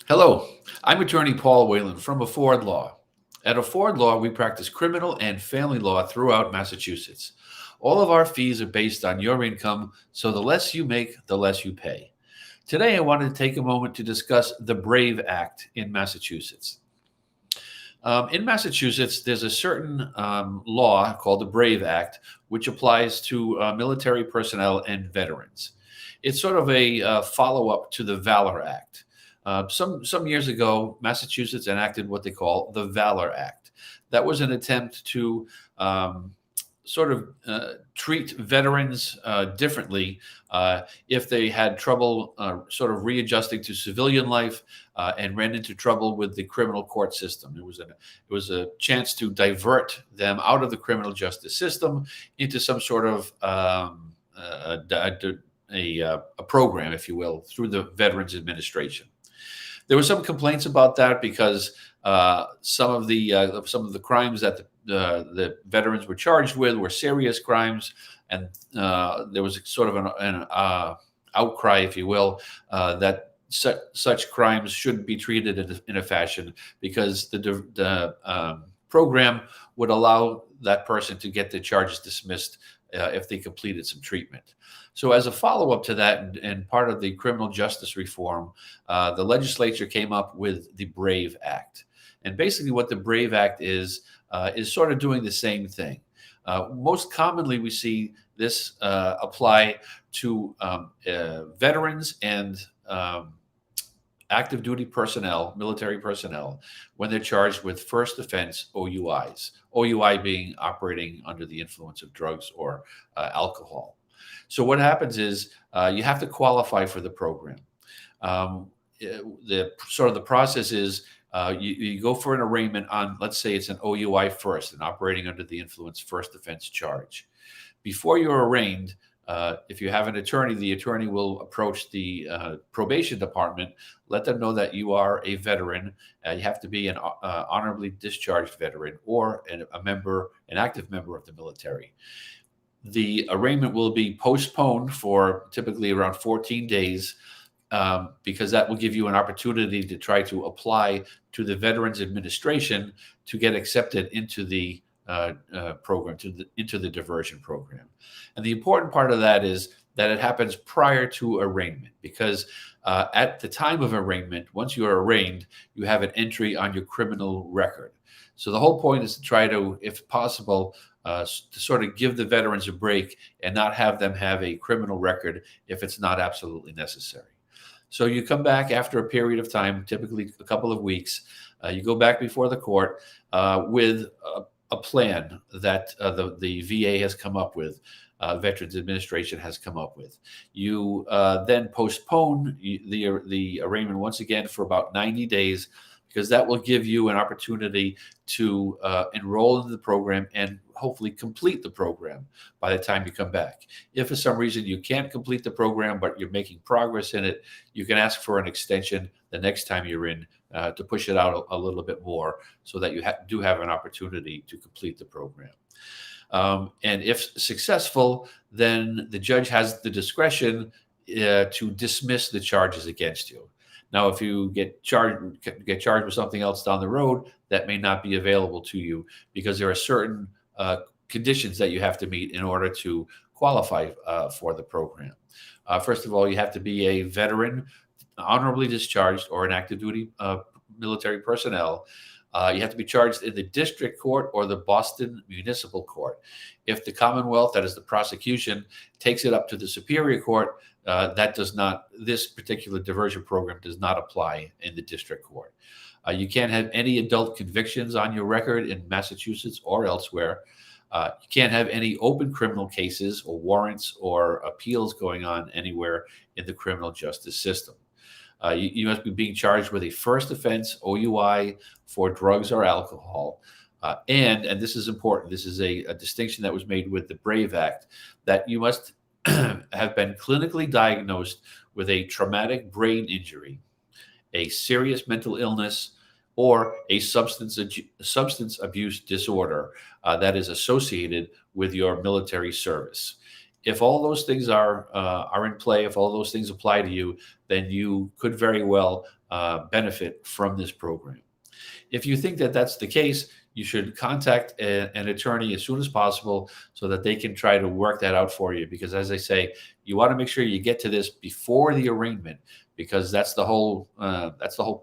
Hello, I'm attorney Paul Whalen from Afford Law. At Afford Law, we practice criminal and family law throughout Massachusetts. All of our fees are based on your income, so the less you make, the less you pay. Today, I wanted to take a moment to discuss the BRAVE Act in Massachusetts. In Massachusetts, there's a certain law called the BRAVE Act, which applies to military personnel and veterans. It's sort of a follow up to the Valor Act. Some years ago, Massachusetts enacted what they call the Valor Act. That was an attempt to um, sort of treat veterans differently if they had trouble sort of readjusting to civilian life and ran into trouble with the criminal court system. It was a chance to divert them out of the criminal justice system into some sort of a program, if you will, through the Veterans Administration. There were some complaints about that because some of the crimes that the veterans were charged with were serious crimes, and there was sort of an outcry, if you will, that such crimes shouldn't be treated in a fashion because the program would allow that person to get the charges dismissed if they completed some treatment. So, as a follow up to that, and part of the criminal justice reform, the legislature came up with the BRAVE Act. And basically, what the BRAVE Act is sort of doing the same thing. Most commonly, we see this apply to veterans and active duty personnel, military personnel, when they're charged with first offense OUIs, OUI being operating under the influence of drugs or alcohol. So what happens is you have to qualify for the program. The sort of the process is you go for an arraignment on, let's say it's an OUI first, an operating under the influence first offense charge. Before you're arraigned, if you have an attorney, the attorney will approach the probation department, let them know that you are a veteran. You have to be an honorably discharged veteran or an active member of the military. The arraignment will be postponed for typically around 14 days because that will give you an opportunity to try to apply to the Veterans Administration to get accepted into the program, into the diversion program. And the important part of that is that it happens prior to arraignment because at the time of arraignment, once you are arraigned, you have an entry on your criminal record. So the whole point is to try to, if possible, to sort of give the veterans a break and not have them have a criminal record if it's not absolutely necessary. So you come back after a period of time, typically a couple of weeks. You go back before the court with a plan that the VA has come up with, Veterans Administration has come up with. You then postpone the arraignment once again for about 90 days because that will give you an opportunity to enroll in the program and hopefully complete the program by the time you come back. If for some reason you can't complete the program, but you're making progress in it, you can ask for an extension the next time you're in to push it out a little bit more so that you do have an opportunity to complete the program. And if successful, then the judge has the discretion to dismiss the charges against you. Now, if you get charged with something else down the road, that may not be available to you because there are certain conditions that you have to meet in order to qualify for the program. First of all, you have to be a veteran, honorably discharged, or an active duty military personnel. You have to be charged in the district court or the Boston Municipal Court. If the Commonwealth, that is the prosecution, takes it up to the Superior Court, this particular diversion program does not apply in the district court. You can't have any adult convictions on your record in Massachusetts or elsewhere. You can't have any open criminal cases or warrants or appeals going on anywhere in the criminal justice system. You must be being charged with a first offense OUI for drugs or alcohol. And this is important, this is a distinction that was made with the BRAVE Act, that you must have been clinically diagnosed with a traumatic brain injury, a serious mental illness, or a substance abuse disorder that is associated with your military service. If all those things are in play, if all those things apply to you, then you could very well benefit from this program. If you think that that's the case, you should contact an attorney as soon as possible so that they can try to work that out for you. Because as I say, you want to make sure you get to this before the arraignment, because that's the whole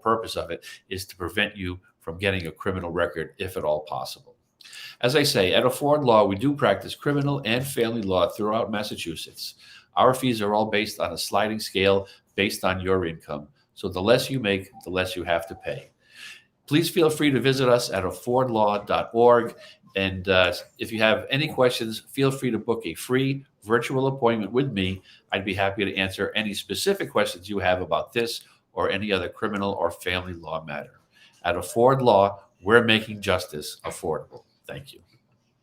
purpose of it, is to prevent you from getting a criminal record if at all possible. As I say, at Afford Law, we do practice criminal and family law throughout Massachusetts. Our fees are all based on a sliding scale based on your income. So the less you make, the less you have to pay. Please feel free to visit us at affordlaw.org. And if you have any questions, feel free to book a free virtual appointment with me. I'd be happy to answer any specific questions you have about this or any other criminal or family law matter. At Afford Law, we're making justice affordable. Thank you.